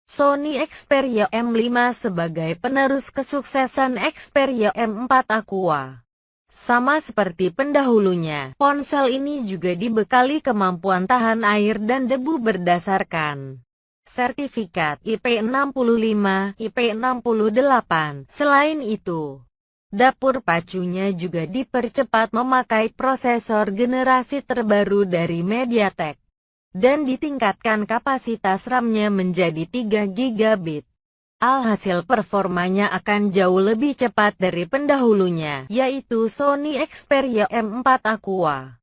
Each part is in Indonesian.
Sony Xperia M5 sebagai penerus kesuksesan Xperia M4 Aqua. Sama seperti pendahulunya, ponsel ini juga dibekali kemampuan tahan air dan debu berdasarkan sertifikat IP65, IP68. Selain itu, dapur pacunya juga dipercepat memakai prosesor generasi terbaru dari MediaTek dan ditingkatkan kapasitas RAM-nya menjadi 3 GB. Alhasil performanya akan jauh lebih cepat dari pendahulunya, yaitu Sony Xperia M4 Aqua.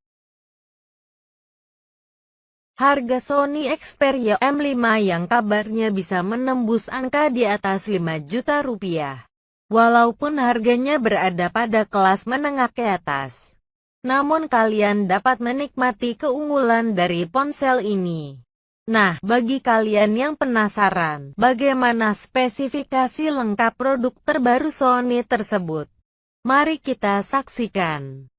Harga Sony Xperia M5 yang kabarnya bisa menembus angka di atas 5 juta rupiah. Walaupun harganya berada pada kelas menengah ke atas, namun kalian dapat menikmati keunggulan dari ponsel ini. Nah, bagi kalian yang penasaran bagaimana spesifikasi lengkap produk terbaru Sony tersebut, mari kita saksikan.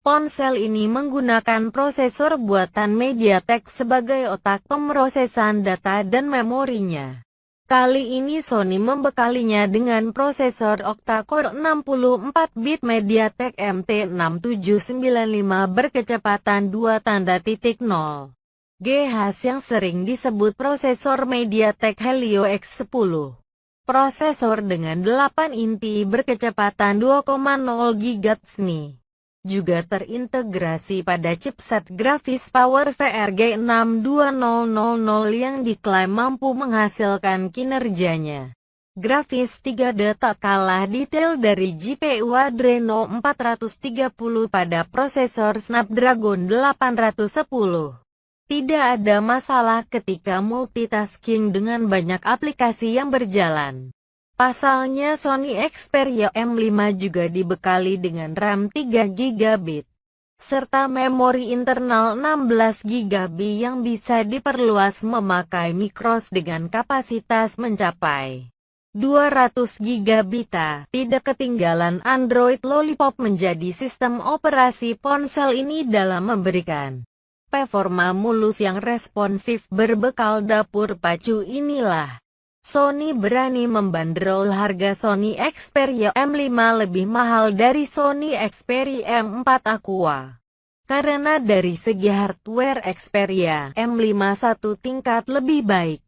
Ponsel ini menggunakan prosesor buatan MediaTek sebagai otak pemrosesan data dan memorinya. Kali ini Sony membekalinya dengan prosesor octa-core 64-bit MediaTek MT6795 berkecepatan 2.0 GHz yang sering disebut prosesor MediaTek Helio X10. Prosesor dengan 8 inti berkecepatan 2,0 GHz ini juga terintegrasi pada chipset grafis Power VRG62000 yang diklaim mampu menghasilkan kinerjanya grafis 3D tak kalah detail dari GPU Adreno 430 pada prosesor Snapdragon 810. Tidak ada masalah ketika multitasking dengan banyak aplikasi yang berjalan. Pasalnya Sony Xperia M5 juga dibekali dengan RAM 3 GB, serta memori internal 16 GB yang bisa diperluas memakai microSD dengan kapasitas mencapai 200 GB. Tidak ketinggalan Android Lollipop menjadi sistem operasi ponsel ini dalam memberikan performa mulus yang responsif berbekal dapur pacu inilah Sony berani membanderol harga Sony Xperia M5 lebih mahal dari Sony Xperia M4 Aqua. Karena dari segi hardware Xperia M5 satu tingkat lebih baik.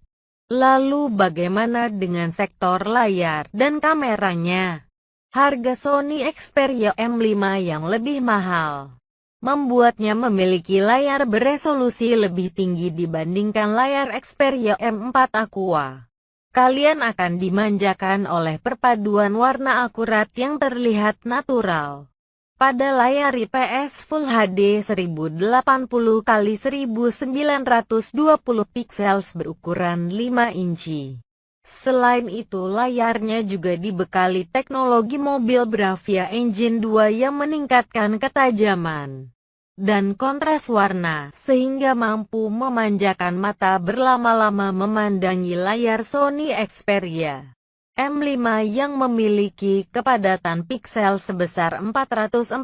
Lalu bagaimana dengan sektor layar dan kameranya? Harga Sony Xperia M5 yang lebih mahal membuatnya memiliki layar beresolusi lebih tinggi dibandingkan layar Xperia M4 Aqua. Kalian akan dimanjakan oleh perpaduan warna akurat yang terlihat natural. Pada layar IPS Full HD 1080x1920 pixels berukuran 5 inci. Selain itu layarnya juga dibekali teknologi mobil Bravia Engine 2 yang meningkatkan ketajaman dan kontras warna, sehingga mampu memanjakan mata berlama-lama memandangi layar Sony Xperia M5 yang memiliki kepadatan piksel sebesar 441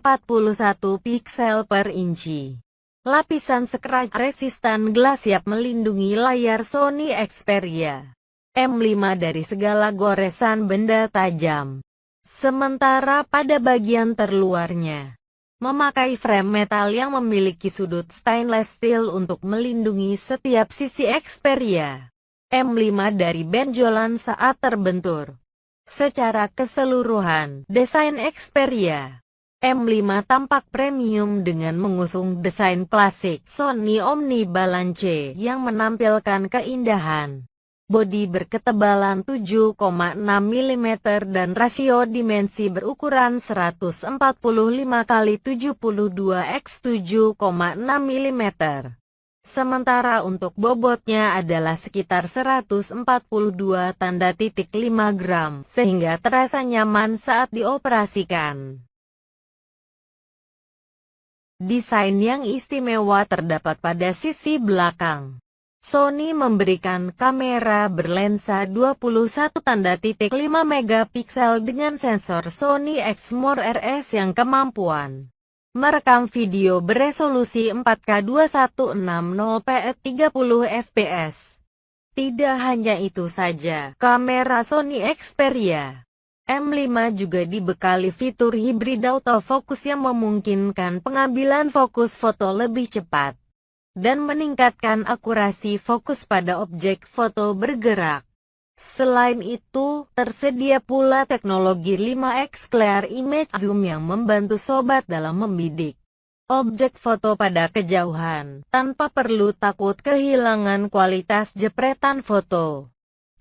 piksel per inci. Lapisan scratch resistant glass siap melindungi layar Sony Xperia M5 dari segala goresan benda tajam. Sementara pada bagian terluarnya, memakai frame metal yang memiliki sudut stainless steel untuk melindungi setiap sisi Xperia M5 dari benjolan saat terbentur. Secara keseluruhan, desain Xperia M5 tampak premium dengan mengusung desain klasik Sony Omni Balance yang menampilkan keindahan bodi berketebalan 7,6 mm dan rasio dimensi berukuran 145x72x7,6 mm. Sementara untuk bobotnya adalah sekitar 142,5 gram, sehingga terasa nyaman saat dioperasikan. Desain yang istimewa terdapat pada sisi belakang. Sony memberikan kamera berlensa 21,5 megapiksel dengan sensor Sony Exmor RS yang kemampuan merekam video beresolusi 4K 2160p 30 fps. Tidak hanya itu saja, kamera Sony Xperia M5 juga dibekali fitur hybrid autofocus yang memungkinkan pengambilan fokus foto lebih cepat dan meningkatkan akurasi fokus pada objek foto bergerak. Selain itu, tersedia pula teknologi 5x Clear Image Zoom yang membantu sobat dalam membidik objek foto pada kejauhan, tanpa perlu takut kehilangan kualitas jepretan foto.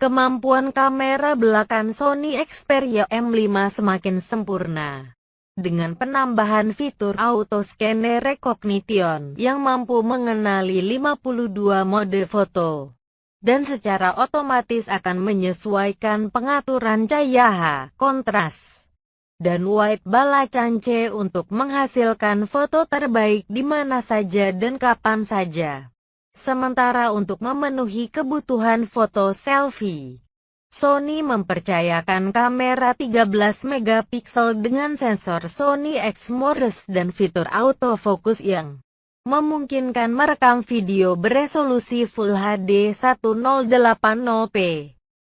Kemampuan kamera belakang Sony Xperia M5 semakin sempurna, dengan penambahan fitur Auto Scanner Recognition yang mampu mengenali 52 mode foto, dan secara otomatis akan menyesuaikan pengaturan cahaya, kontras, dan white balance untuk menghasilkan foto terbaik di mana saja dan kapan saja. Sementara untuk memenuhi kebutuhan foto selfie, Sony mempercayakan kamera 13 megapiksel dengan sensor Sony Exmorph dan fitur autofocus yang memungkinkan merekam video beresolusi Full HD 1080p.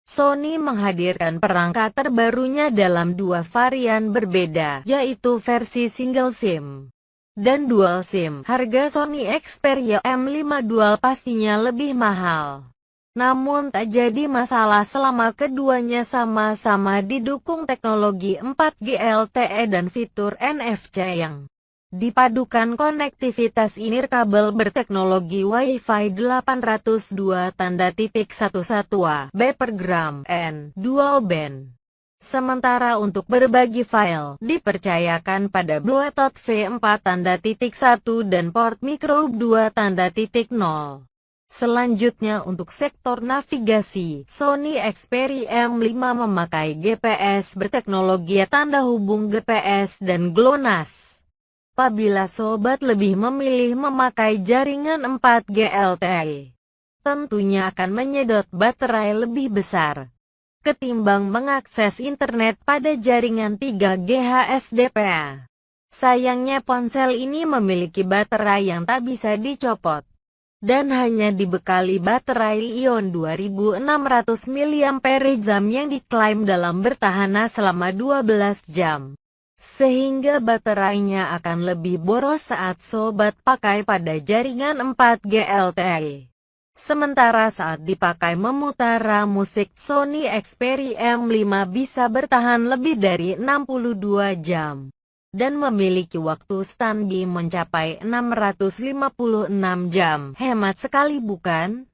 Sony menghadirkan perangkat terbarunya dalam dua varian berbeda, yaitu versi single SIM dan dual SIM. Harga Sony Xperia M5 Dual pastinya lebih mahal, namun tak jadi masalah selama keduanya sama-sama didukung teknologi 4G LTE dan fitur NFC yang dipadukan konektivitas nirkabel berteknologi Wi-Fi 802.11a per gram N dual band. Sementara untuk berbagi file, dipercayakan pada Bluetooth V4.1 dan port micro 2.0. Selanjutnya untuk sektor navigasi, Sony Xperia M5 memakai GPS berteknologi tanda hubung GPS dan GLONASS. Apabila sobat lebih memilih memakai jaringan 4G LTE, tentunya akan menyedot baterai lebih besar ketimbang mengakses internet pada jaringan 3G HSDPA. Sayangnya ponsel ini memiliki baterai yang tak bisa dicopot, dan hanya dibekali baterai Li-ion 2600 mAh yang diklaim dalam bertahan selama 12 jam. Sehingga baterainya akan lebih boros saat sobat pakai pada jaringan 4G LTE. Sementara saat dipakai memutar musik, Sony Xperia M5 bisa bertahan lebih dari 62 jam. Dan memiliki waktu standby mencapai 656 jam. Hemat sekali bukan?